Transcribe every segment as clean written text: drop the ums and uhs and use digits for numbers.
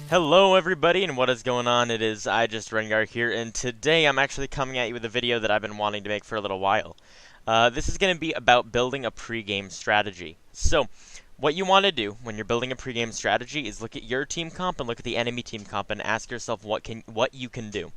Hello everybody, and what is going on? It is iJustRengar here, and today I'm actually coming at you with a video that I've been wanting to make for a little while. This is going to be about building a pregame strategy. So, what you want to do when you're building a pregame strategy is look at your team comp and look at the enemy team comp and ask yourself what you can do.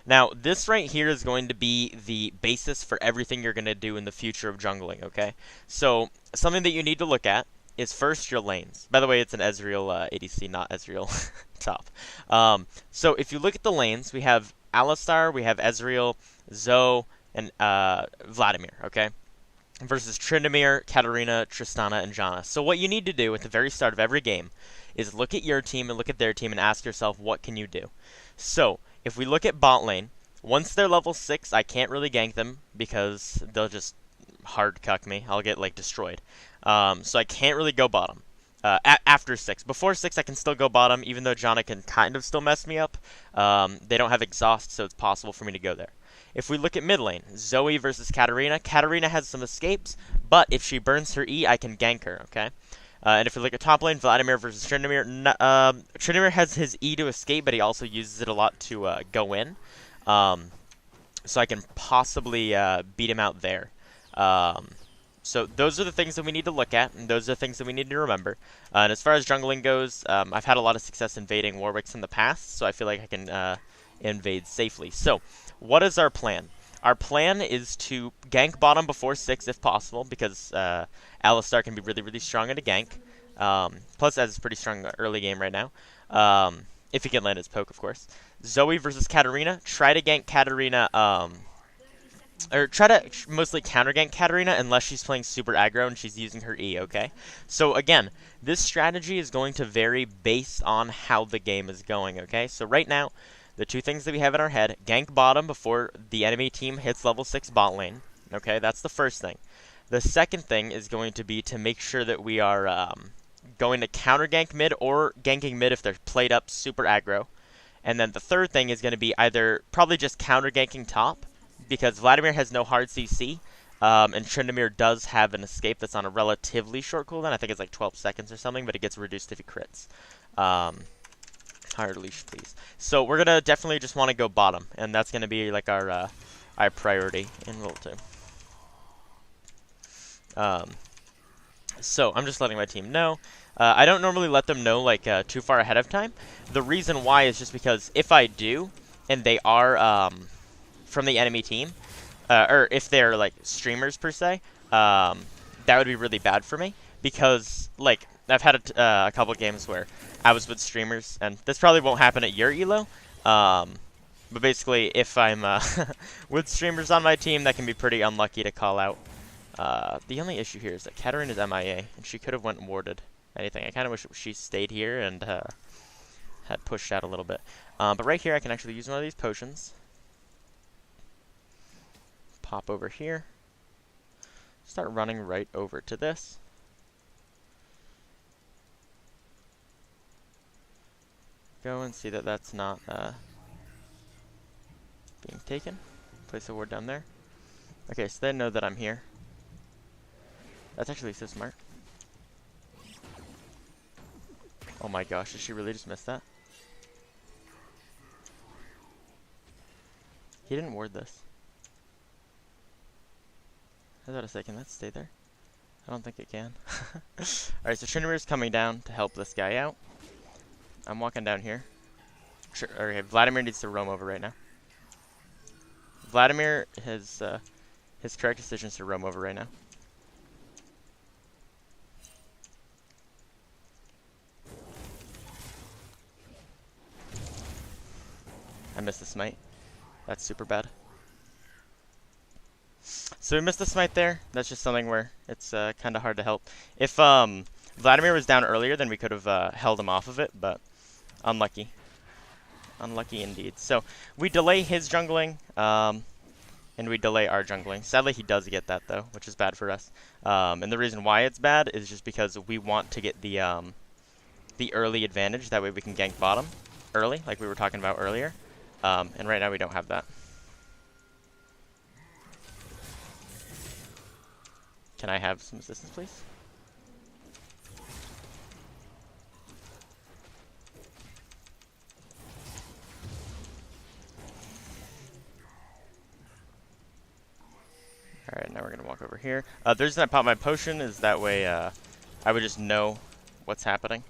Now, this right here is going to be the basis for everything you're going to do in the future of jungling, okay? So, something that you need to look at is first your lanes. By the way, it's an Ezreal ADC, not Ezreal top. So if you look at the lanes, we have Alistar, we have Ezreal, Zoe, and Vladimir, okay? Versus Tryndamere, Katarina, Tristana, and Janna. So what you need to do at the very start of every game is look at your team and look at their team and ask yourself, what can you do? So, if we look at bot lane, once they're level 6, I can't really gank them because they'll just hard cuck me. I'll get, like, destroyed. So I can't really go bottom. After 6. Before 6, I can still go bottom, even though Janna can kind of still mess me up. They don't have exhaust, so it's possible for me to go there. If we look at mid lane, Zoe versus Katarina. Katarina has some escapes, but if she burns her E, I can gank her, okay? And if we look at top lane, Vladimir versus Tryndamere. Tryndamere has his E to escape, but he also uses it a lot to go in. So I can possibly beat him out there. So those are the things that we need to look at, and those are the things that we need to remember. And as far as jungling goes, I've had a lot of success invading Warwicks in the past, so I feel like I can invade safely. So, what is our plan? Our plan is to gank bottom before 6 if possible, because Alistar can be really, really strong at a gank. Plus, Ez is pretty strong early game right now. If he can land his poke, of course. Zoe versus Katarina. Try to gank Katarina, or try to mostly counter gank Katarina unless she's playing super aggro and she's using her E, okay? So again, this strategy is going to vary based on how the game is going, okay? So right now, the two things that we have in our head, gank bottom before the enemy team hits level 6 bot lane, okay? That's the first thing. The second thing is going to be to make sure that we are going to counter gank mid or ganking mid if they're played up super aggro. And then the third thing is going to be either probably just counter ganking top, because Vladimir has no hard CC, and Tryndamere does have an escape that's on a relatively short cooldown. I think it's like 12 seconds or something, but it gets reduced if he crits. Hard leash, please. So we're gonna definitely just want to go bottom, and that's gonna be like our priority in World 2. So I'm just letting my team know. I don't normally let them know like too far ahead of time. The reason why is just because if I do, and they are from the enemy team, or if they're like streamers per se, that would be really bad for me, because like I've had a couple games where I was with streamers, and this probably won't happen at your elo, but basically if I'm with streamers on my team, that can be pretty unlucky to call out. The only issue here is that Katarina's MIA, and she could have went and warded anything. I kind of wish she stayed here and had pushed out a little bit. But right here I can actually use one of these potions. Pop over here, start running right over to this. Go and see that that's not being taken. Place a ward down there. Okay, so they know that I'm here. That's actually so smart. Oh my gosh, did she really just miss that? He didn't ward this. I was about to say, can that stay there? I don't think it can. Alright, so Tryndamere's coming down to help this guy out. I'm walking down here. Okay, Vladimir needs to roam over right now. Vladimir has his correct decision is to roam over right now. I missed the smite. That's super bad. So we missed the smite there. That's just something where it's kind of hard to help. If Vladimir was down earlier, then we could have held him off of it, but unlucky. Unlucky indeed. So we delay his jungling, and we delay our jungling. Sadly, he does get that, though, which is bad for us. And the reason why it's bad is just because we want to get the early advantage. That way we can gank bottom early, like we were talking about earlier. And right now we don't have that. Can I have some assistance, please? we're going to walk over here. The reason I pop my potion is that way I would just know what's happening.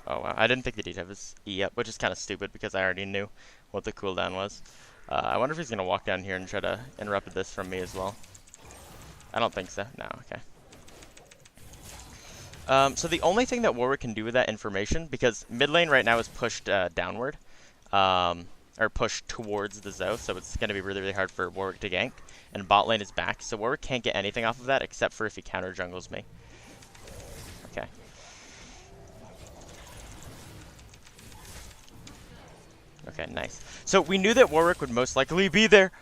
Oh wow, I didn't think the detail was E up, which is kind of stupid because I already knew what the cooldown was. I wonder if he's going to walk down here and try to interrupt this from me as well. I don't think so. No, okay. So the only thing that Warwick can do with that information, because mid lane right now is pushed downward, or pushed towards the Zoe, so it's going to be really, really hard for Warwick to gank, and bot lane is back, so Warwick can't get anything off of that except for if he counter jungles me. Okay. Okay, nice. So we knew that Warwick would most likely be there.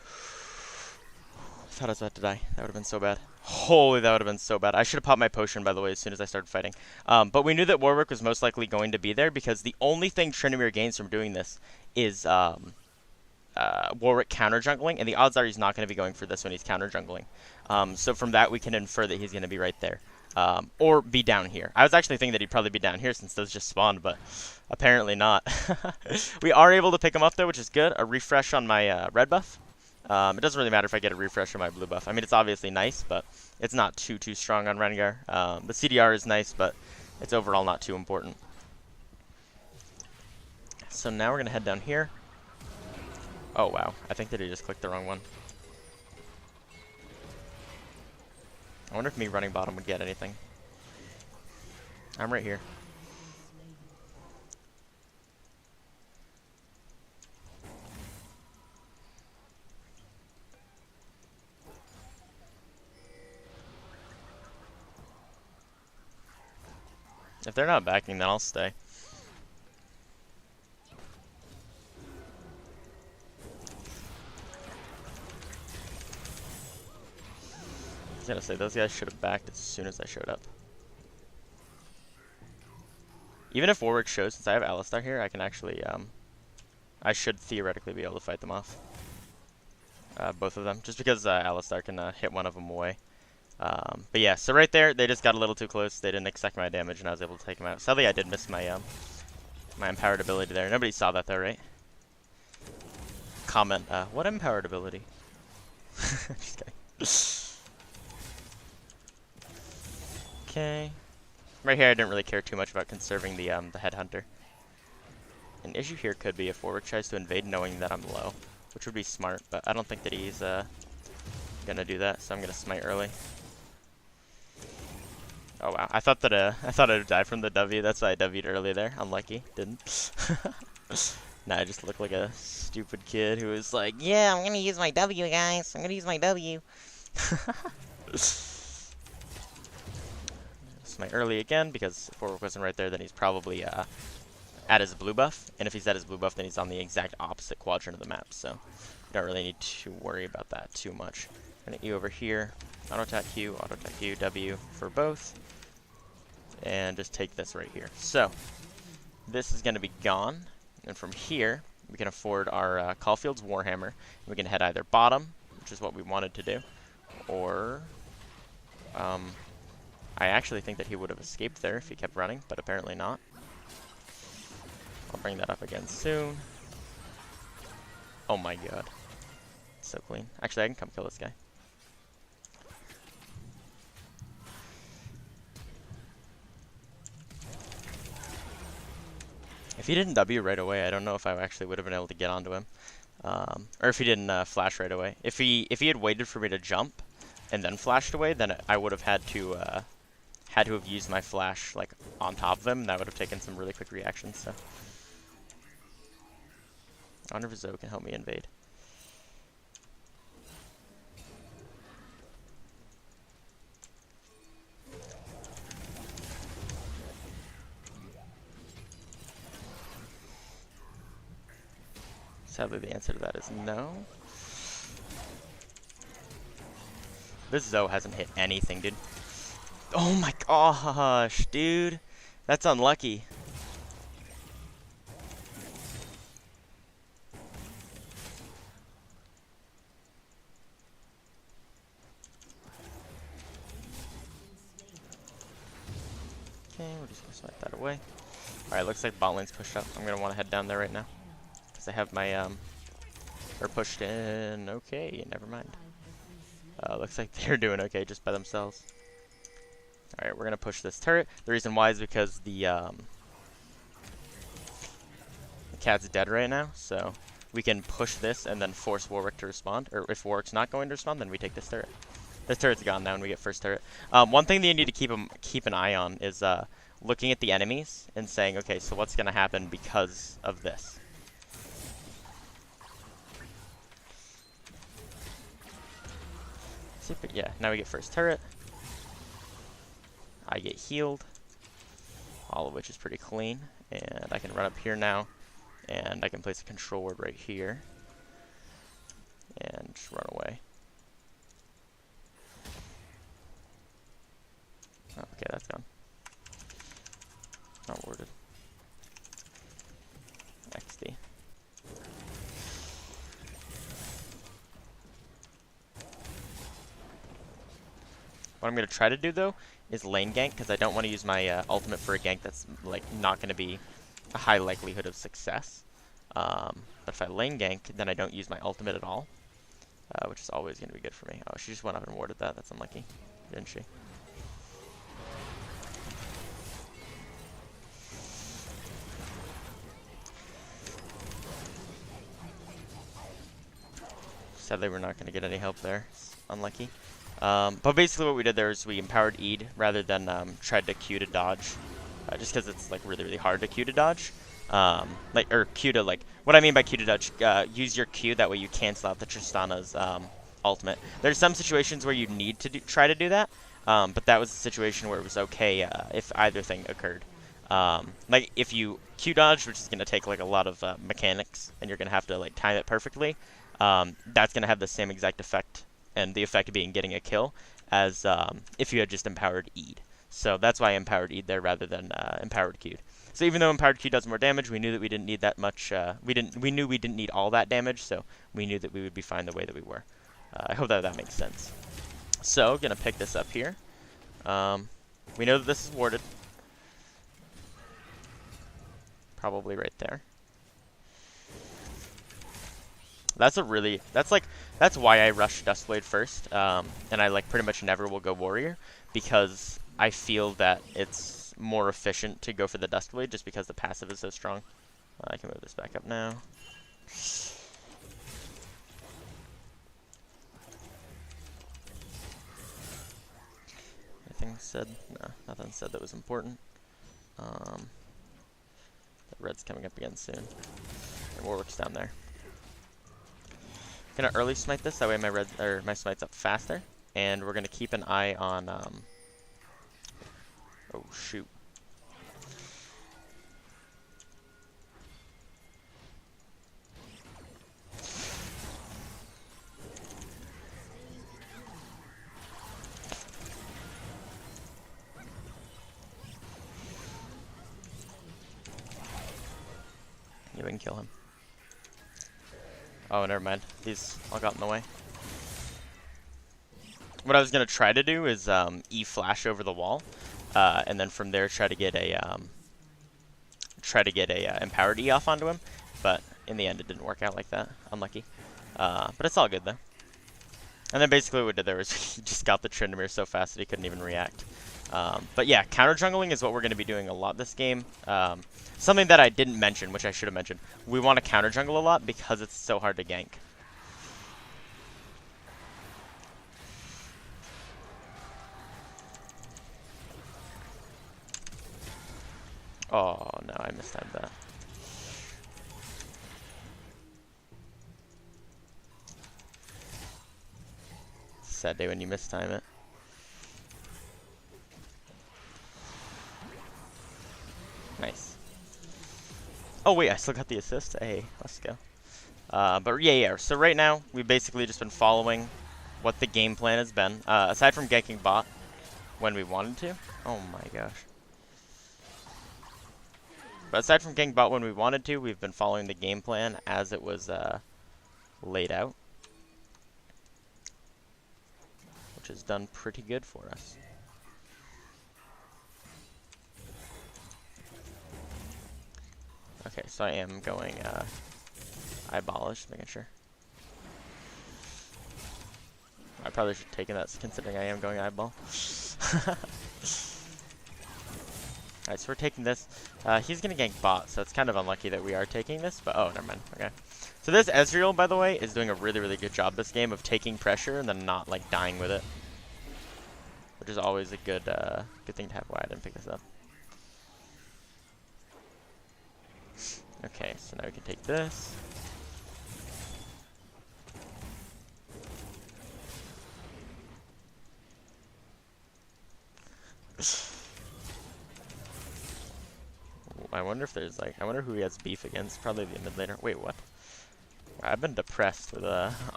I thought I was about to die. That would have been so bad. Holy, that would have been so bad. I should have popped my potion, by the way, as soon as I started fighting. But we knew that Warwick was most likely going to be there because the only thing Tryndamere gains from doing this is Warwick counter jungling, and the odds are he's not going to be going for this when he's counter jungling. So from that, we can infer that he's going to be right there. Or be down here. I was actually thinking that he'd probably be down here since those just spawned, but apparently not. We are able to pick him up, though, which is good. A refresh on my red buff. It doesn't really matter if I get a refresh on my blue buff. I mean, it's obviously nice, but it's not too strong on Rengar. The CDR is nice, but it's overall not too important. So now we're going to head down here. Oh, wow. I think that he just clicked the wrong one. I wonder if me running bottom would get anything. I'm right here. If they're not backing, then I'll stay. I was gonna say, those guys should have backed as soon as I showed up. Even if Warwick shows, since I have Alistar here, I can actually, I should theoretically be able to fight them off. Both of them, just because Alistar can hit one of them away. But yeah, so right there, they just got a little too close. They didn't expect my damage, and I was able to take them out. Sadly, I did miss my my empowered ability there. Nobody saw that though, right? Comment, what empowered ability? Just kidding. Okay. Right here, I didn't really care too much about conserving the headhunter. An issue here could be if Warwick tries to invade knowing that I'm low, which would be smart, but I don't think that he's gonna do that, so I'm gonna smite early. Oh wow, I thought I'd die from the W. That's why I W'd early there. Unlucky, didn't. Nah, I just look like a stupid kid who was like, yeah, I'm gonna use my W, guys. I'm gonna use my W. Smite early again, because if Warwick wasn't right there, then he's probably at his blue buff. And if he's at his blue buff, then he's on the exact opposite quadrant of the map, so you don't really need to worry about that too much. Gonna E over here, auto attack Q, W for both, and just take this right here. So this is gonna be gone, and from here we can afford our Caulfield's Warhammer. We can head either bottom, which is what we wanted to do, or I actually think that he would have escaped there if he kept running, but apparently not. I'll bring that up again soon. Oh my god. So clean. Actually, I can come kill this guy. If he didn't W right away, I don't know if I actually would have been able to get onto him. Or if he didn't flash right away. If he had waited for me to jump and then flashed away, then I would have had to have used my flash like on top of him, and that would have taken some really quick reactions. So I wonder if Zoe can help me invade. Sadly, the answer to that is no. This Zoe hasn't hit anything, dude. Oh my gosh, dude. That's unlucky. Okay, we're just gonna swipe that away. Alright, looks like bot lane's pushed up. I'm gonna want to head down there right now. Because I have my, or pushed in. Okay, never mind. Looks like they're doing okay just by themselves. Alright, we're gonna push this turret. The reason why is because the cat's dead right now, so we can push this and then force Warwick to respond. Or if Warwick's not going to respond, then we take this turret. This turret's gone now and we get first turret. One thing that you need to keep an eye on is looking at the enemies and saying, okay, so what's gonna happen because of this? Yeah, now we get first turret. I get healed, all of which is pretty clean. And I can run up here now, and I can place a control ward right here, and just run away. Oh, okay, that's gone. Not warded. XD. What I'm going to try to do, though, is lane gank, because I don't want to use my ultimate for a gank that's like not going to be a high likelihood of success. But if I lane gank, then I don't use my ultimate at all, which is always going to be good for me. Oh, she just went up and warded that. That's unlucky, didn't she? Sadly, we're not going to get any help there. It's unlucky. But basically what we did there is we empowered Eid rather than tried to Q to dodge. Just because it's like really hard to Q to dodge. Or Q to like, what I mean by Q to dodge, use your Q, that way you cancel out the Tristana's ultimate. There's some situations where you need to try to do that, but that was a situation where it was okay if either thing occurred. Like if you Q dodge, which is going to take like a lot of mechanics, and you're going to have to like time it perfectly, that's going to have the same exact effect, and the effect being getting a kill, as if you had just empowered Eid. So that's why I empowered Eid there rather than empowered Q'd. So even though empowered Q does more damage, we knew that we didn't need that much. We knew we didn't need all that damage, so we knew that we would be fine the way that we were. I hope that makes sense. So gonna pick this up here. We know that this is warded. Probably right there. That's why I rush Duskblade first, and I like pretty much never will go Warrior, because I feel that it's more efficient to go for the Duskblade just because the passive is so strong. I can move this back up now. Anything said? No, nothing said that was important. The red's coming up again soon. And Warwick's down there. Gonna early smite this, that way my smite's up faster. And we're gonna keep an eye on oh shoot. Yeah, we can kill him. Oh, never mind. He's all got in the way. What I was gonna try to do is E flash over the wall, and then from there try to get a empowered E off onto him. But in the end, it didn't work out like that. Unlucky. But it's all good though. And then basically what we did there was he just got the Tryndamere so fast that he couldn't even react. But yeah, counter jungling is what we're going to be doing a lot this game. Something that I didn't mention, which I should have mentioned. We want to counter jungle a lot because it's so hard to gank. Oh no, I mistimed that. Sad day when you mistime it. Nice. Oh wait, I still got the assist. Hey, let's go. But yeah. So right now we've basically just been following what the game plan has been. Aside from ganking bot when we wanted to. Oh my gosh. But aside from ganking bot when we wanted to, we've been following the game plan as it was laid out, which has done pretty good for us. Okay, so I am going eyeball, just making sure. I probably should have taken that considering I am going eyeball. Alright, so we're taking this. He's gonna gank bot, so it's kind of unlucky that we are taking this, but oh, never mind. Okay. So this Ezreal, by the way, is doing a really, really good job this game of taking pressure and then not, like, dying with it. Which is always a good good thing to have. Why I didn't pick this up. Okay, so now we can take this. I wonder if there's like, I wonder who he has beef against. Probably the mid laner. Wait, what? I've been depressed with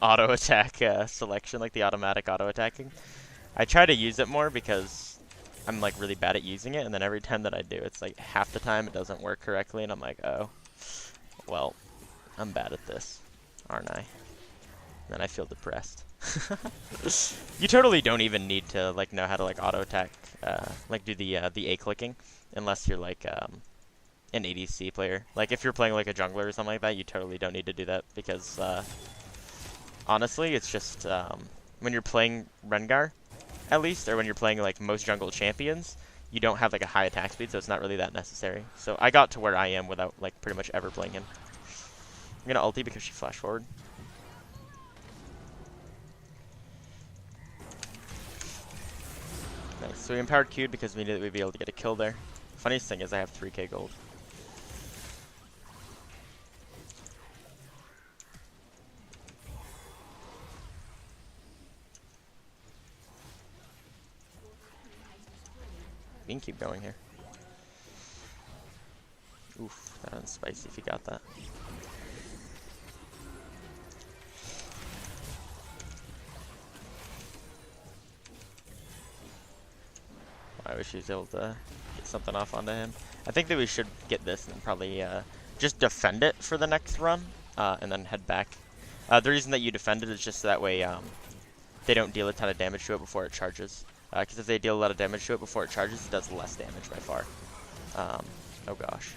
auto attack selection, like the automatic auto attacking. I try to use it more because I'm like really bad at using it, and then every time that I do, it's like half the time it doesn't work correctly, and I'm like, oh, well, I'm bad at this, aren't I? And then I feel depressed. You totally don't even need to like know how to like auto attack, like do the A clicking, unless you're like an ADC player. Like if you're playing like a jungler or something like that, you totally don't need to do that because honestly, it's just when you're playing Rengar, at least, or when you're playing like most jungle champions, you don't have like a high attack speed, so it's not really that necessary. So I got to where I am without like pretty much ever playing him. I'm gonna ulti because she flashed forward. Nice. So we empowered Q'd because we knew that we'd be able to get a kill there. Funniest thing is I have 3k gold. We can keep going here. Oof, that one's spicy if you got that. I wish he was able to get something off onto him. I think that we should get this and probably just defend it for the next run, and then head back. The reason that you defend it is just so that way they don't deal a ton of damage to it before it charges. Because if they deal a lot of damage to it before it charges, it does less damage by far. Oh gosh.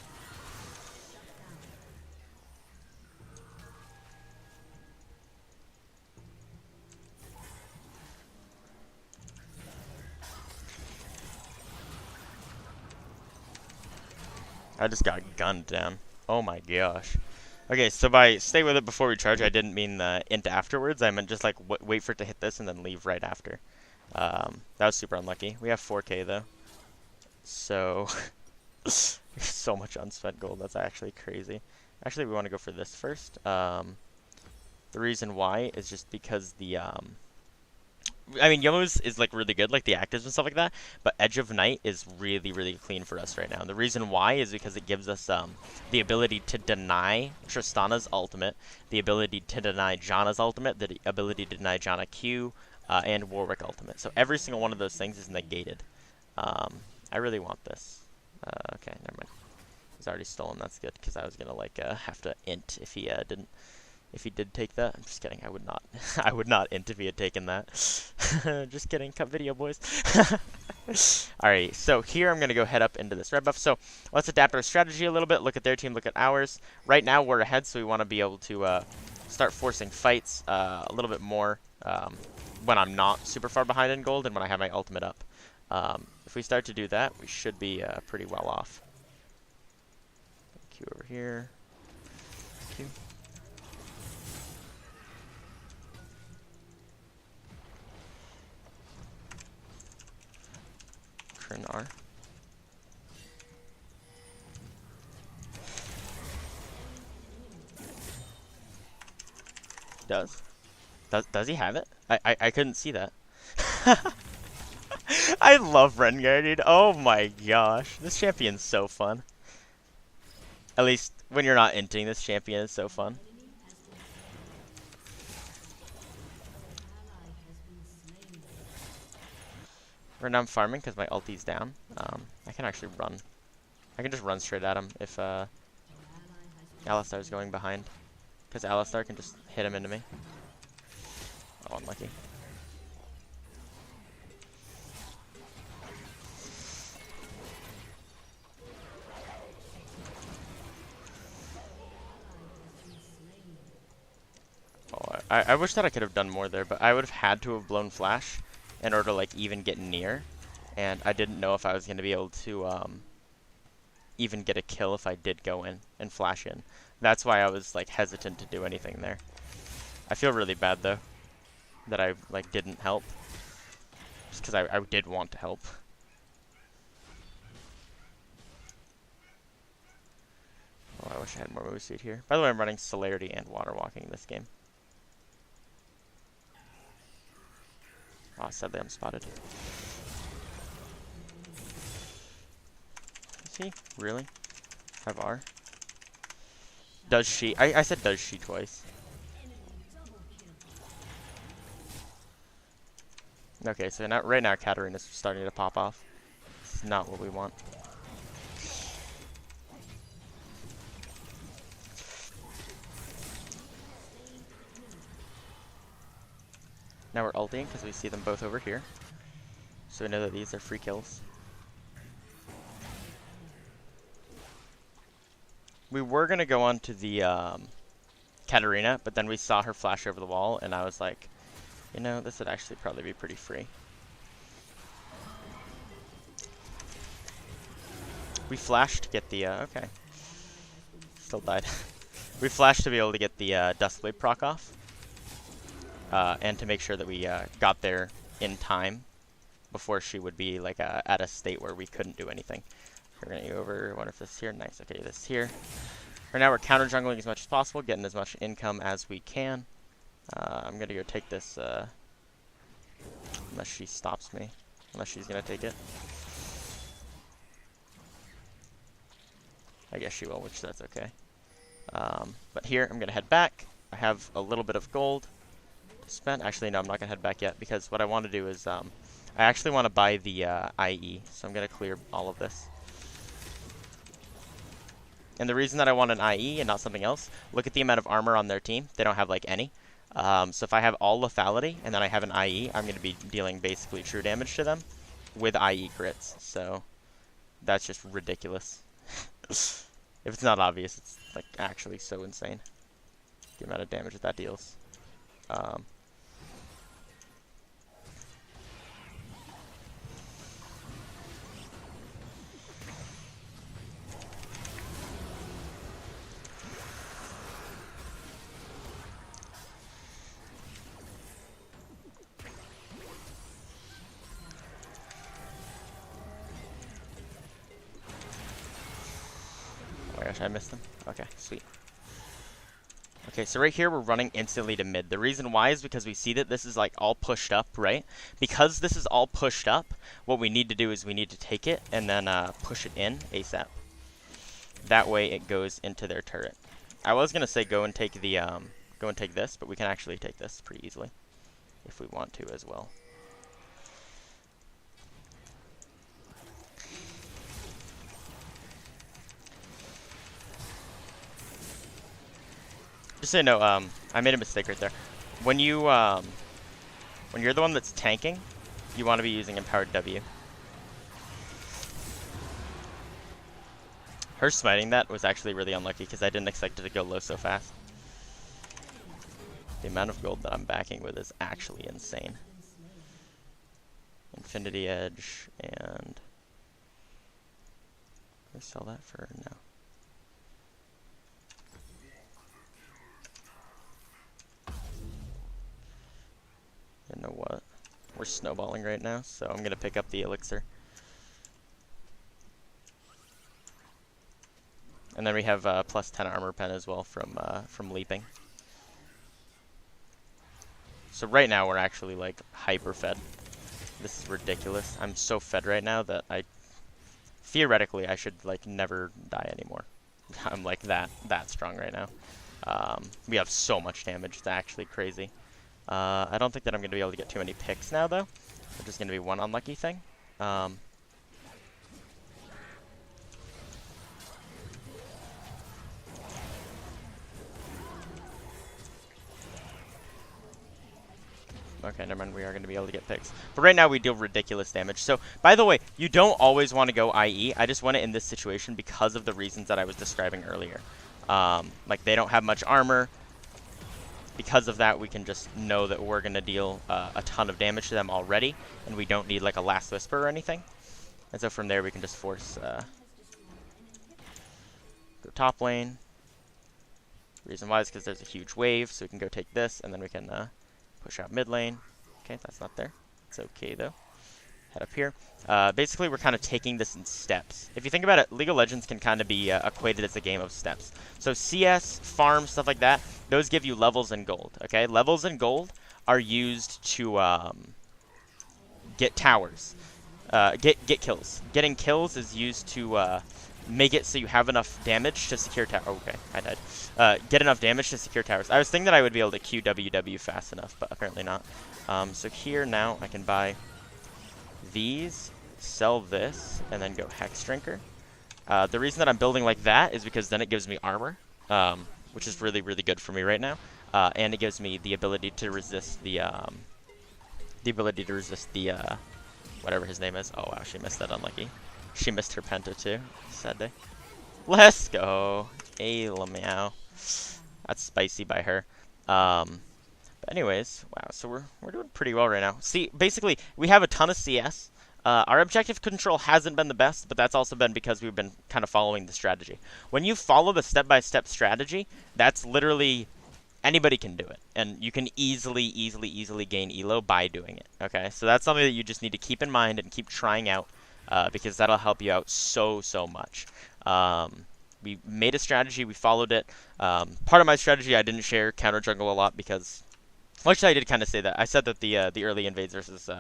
I just got gunned down. Oh my gosh. Okay, so by stay with it before we charge, I didn't mean int afterwards. I meant just like wait for it to hit this and then leave right after. That was super unlucky. We have 4k though. So, so much unspent gold. That's actually crazy. Actually, we want to go for this first. The reason why is just because the I mean, Yomo's is like really good, like the actives and stuff like that, but Edge of Night is really, really clean for us right now. And the reason why is because it gives us the ability to deny Tristana's ultimate, the ability to deny Janna's ultimate, the ability to deny Janna Q, and Warwick ultimate. So every single one of those things is negated. I really want this. Okay, never mind. He's already stolen. That's good because I was gonna like have to int if he didn't. If he did take that, I'm just kidding. I would not. I would not int if he had taken that. Just kidding. Cut video, boys. Alright, so here I'm going to go head up into this red buff. So let's adapt our strategy a little bit. Look at their team, look at ours. Right now we're ahead, so we want to be able to start forcing fights a little bit more when I'm not super far behind in gold and when I have my ultimate up. If we start to do that, we should be pretty well off. Q over here. Q. R. Does he have it? I couldn't see that. I love Rengar, dude. Oh my gosh. This champion's so fun. At least when you're not inting, this champion is so fun. Right now I'm farming because my ulti's down. I can actually run. I can just run straight at him if Alistar's going behind. Because Alistar can just hit him into me. Oh, unlucky. I wish that I could have done more there, but I would have had to have blown flash in order to like even get near, and I didn't know if I was going to be able to even get a kill if I did go in and flash in. That's why I was like hesitant to do anything there. I feel really bad though that I like didn't help, just because I did want to help. Oh, I wish I had more move speed here. By the way, I'm running celerity and water walking in this game. Oh, sadly I'm spotted. Is he? Really? Have R? Does she? I said does she twice. Okay, so now, right now Katarina's starting to pop off. It's not what we want. Now we're ulting because we see them both over here. So we know that these are free kills. We were going to go on to the Katarina, but then we saw her flash over the wall, and I was like, you know, this would actually probably be pretty free. We flashed to get the, okay. Still died. We flashed to be able to get the Duskblade proc off. And to make sure that we got there in time before she would be like at a state where we couldn't do anything. We're gonna go over, what if this here? Nice, okay, this here. Right now we're counter jungling as much as possible, getting as much income as we can. I'm gonna go take this, unless she stops me. Unless she's gonna take it. I guess she will, which that's okay. But here, I'm gonna head back. I have a little bit of gold to spend. Actually, no, I'm not gonna head back yet, because what I want to do is, I actually want to buy the IE, so I'm gonna clear all of this. And the reason that I want an IE and not something else, look at the amount of armor on their team. They don't have like any. So if I have all lethality and then I have an IE, I'm going to be dealing basically true damage to them with IE crits. So that's just ridiculous. If it's not obvious, it's like actually so insane, the amount of damage that deals. Oh my gosh, I missed them. Okay, sweet. Okay, so right here we're running instantly to mid. The reason why is because we see that this is like all pushed up, right? Because this is all pushed up, what we need to do is we need to take it and then push it in ASAP. That way it goes into their turret. I was gonna say go and take the go and take this, but we can actually take this pretty easily if we want to as well. Just so you know, I made a mistake right there. When you when you're the one that's tanking, you want to be using empowered W. Her smiting that was actually really unlucky because I didn't expect it to go low so fast. The amount of gold that I'm backing with is actually insane. Infinity Edge and can we sell that for no? You know what? We're snowballing right now, so I'm gonna pick up the elixir. And then we have plus 10 armor pen as well from leaping. So right now we're actually like hyper fed. This is ridiculous. I'm so fed right now that theoretically I should like never die anymore. I'm like that strong right now. We have so much damage. It's actually crazy. I don't think that I'm going to be able to get too many picks now, though. Which is going to be one unlucky thing. Okay, never mind. We are going to be able to get picks. But right now, we deal ridiculous damage. So, by the way, you don't always want to go IE. I just went it in this situation because of the reasons that I was describing earlier. Like, they don't have much armor. because of that, we can just know that we're going to deal a ton of damage to them already, and we don't need like a Last Whisper or anything. And so from there, we can just force go top lane. Reason why is because there's a huge wave, so we can go take this, and then we can push out mid lane. Okay, that's not there. It's okay, though. Head up here. Basically, we're kind of taking this in steps. If you think about it, League of Legends can kind of be equated as a game of steps. So CS, farm, stuff like that, those give you levels and gold, okay? Levels and gold are used to get towers, get kills. Getting kills is used to make it so you have enough damage to secure towers. Oh, okay, I died. Get enough damage to secure towers. I was thinking that I would be able to QWW fast enough, but apparently not. So here now I can buy these, sell this, and then go iJustRengar. The reason that I'm building like that is because then it gives me armor, which is really, really good for me right now. And it gives me the ability to resist the whatever his name is. Oh wow, she missed that, unlucky. She missed her penta too. Sad day. Let's go. Hey, meow. That's spicy by her. But anyways, wow, so we're doing pretty well right now. See, basically, we have a ton of CS. Our objective control hasn't been the best, but that's also been because we've been kind of following the strategy. When you follow the step-by-step strategy, that's literally anybody can do it, and you can easily gain elo by doing it. Okay, so that's something that you just need to keep in mind and keep trying out, because that'll help you out so much. We made a strategy, we followed it. Part of my strategy, I didn't share counter jungle a lot because, well, actually I did kind of say that. I said that the early invades versus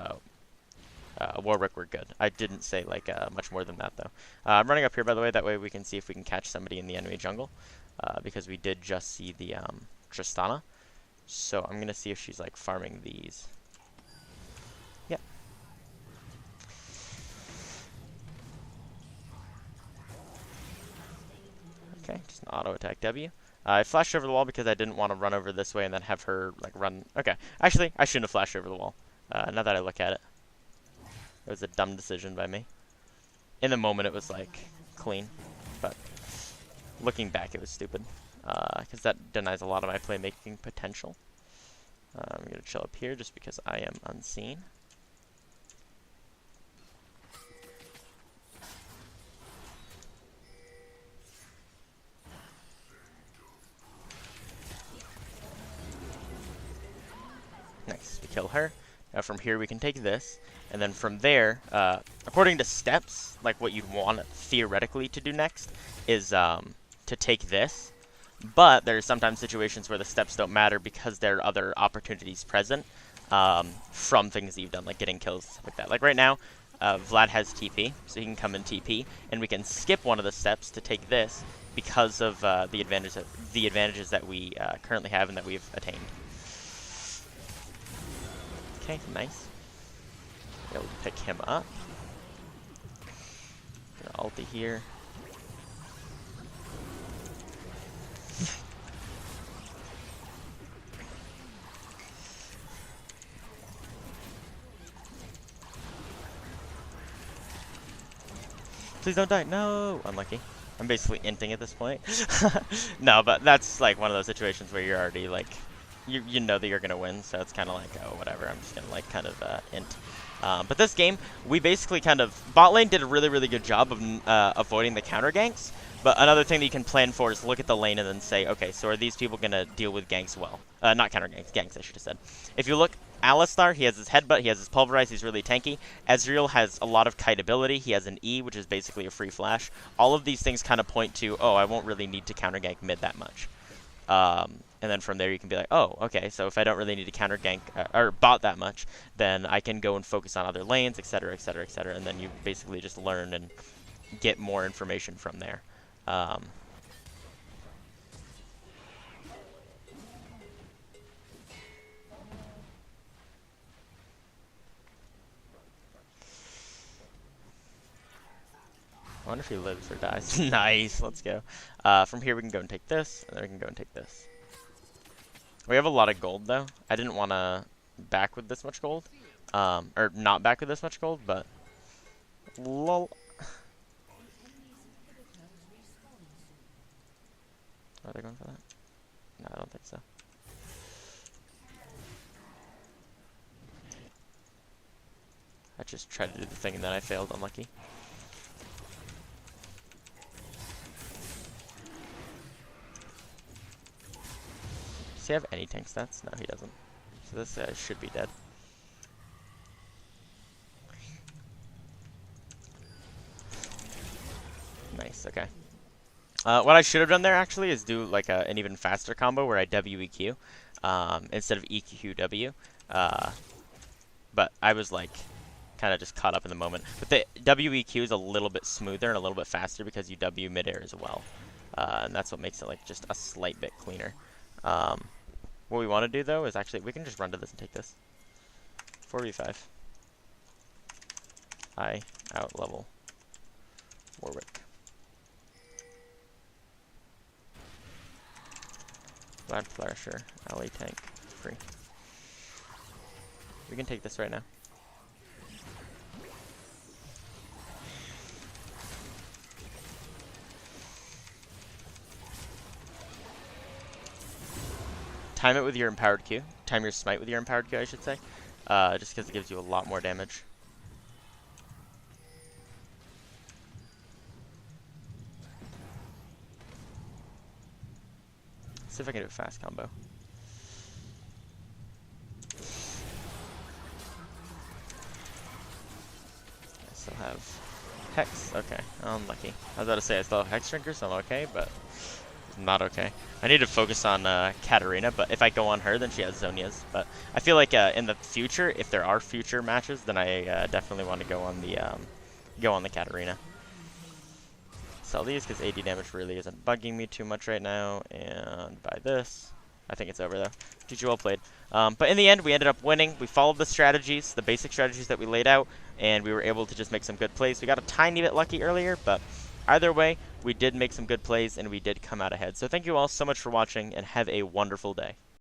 Warwick were good. I didn't say like much more than that though. I'm running up here, by the way. That way we can see if we can catch somebody in the enemy jungle, because we did just see the Tristana. So I'm gonna see if she's like farming these. Yeah. Okay, just an auto attack W. I flashed over the wall because I didn't want to run over this way and then have her like run. Okay, actually I shouldn't have flashed over the wall. Now that I look at it. It was a dumb decision by me. In the moment, it was, like, clean. But looking back, it was stupid. Because that denies a lot of my playmaking potential. I'm going to chill up here just because I am unseen. Nice. We kill her. Now from here, we can take this. And then from there, according to steps, like what you'd want theoretically to do next is to take this. But there are sometimes situations where the steps don't matter because there are other opportunities present from things that you've done, like getting kills, stuff like that. Like right now, Vlad has TP, so he can come in TP, and we can skip one of the steps to take this because of the advantages that we currently have and that we've attained. Okay, nice. Able to pick him up. Gonna ulti here. Please don't die. No! Unlucky. I'm basically inting at this point. No, but that's like one of those situations where you're already like, you know that you're gonna win, so it's kind of like, oh, whatever. I'm just gonna like kind of int. But this game, we basically kind of... Bot lane did a really good job of avoiding the counter ganks. But another thing that you can plan for is look at the lane and then say, okay, so are these people going to deal with ganks well? Not counter ganks, ganks I should have said. If you look, Alistar, he has his headbutt, he has his pulverize, he's really tanky. Ezreal has a lot of kite ability, he has an E, which is basically a free flash. All of these things kind of point to, oh, I won't really need to counter gank mid that much. And then from there you can be like, oh, okay, so if I don't really need to counter gank or bot that much, then I can go and focus on other lanes, etc., etc., etc. And then you basically just learn and get more information from there. I wonder if he lives or dies. Nice, let's go. From here we can go and take this, and then we can go and take this. We have a lot of gold, though. I didn't want to back with this much gold. Or not back with this much gold, but... Lol. Are they going for that? No, I don't think so. just tried to do the thing and then I failed. Unlucky. Does he have any tank stats? No, he doesn't. So this guy should be dead. Nice, okay. What I should have done there actually is do like an even faster combo where I WEQ instead of EQW. But I was like kind of just caught up in the moment. But the WEQ is a little bit smoother and a little bit faster because you W midair as well. And that's what makes it like just a slight bit cleaner. What we want to do though is actually, we can just run to this and take this. 4v5. I out level Warwick. Glad Flourisher, ally tank, free. We can take this right now. Time it with your empowered Q. Time your smite with your empowered Q, I should say. Just because it gives you a lot more damage. Let's see if I can do a fast combo. I still have Hex. Okay, unlucky. I was about to say I still have Hex Drinker, so I'm okay, but not okay. I need to focus on Katarina, but if I go on her, then she has Zonia's. But I feel like in the future, if there are future matches, then I definitely want to go on the Katarina. Sell these because AD damage really isn't bugging me too much right now, and buy this. I think it's over though. GG, well played. But in the end, we ended up winning. We followed the strategies, the basic strategies that we laid out, and we were able to just make some good plays. We got a tiny bit lucky earlier, but either way, we did make some good plays and we did come out ahead. So thank you all so much for watching and have a wonderful day.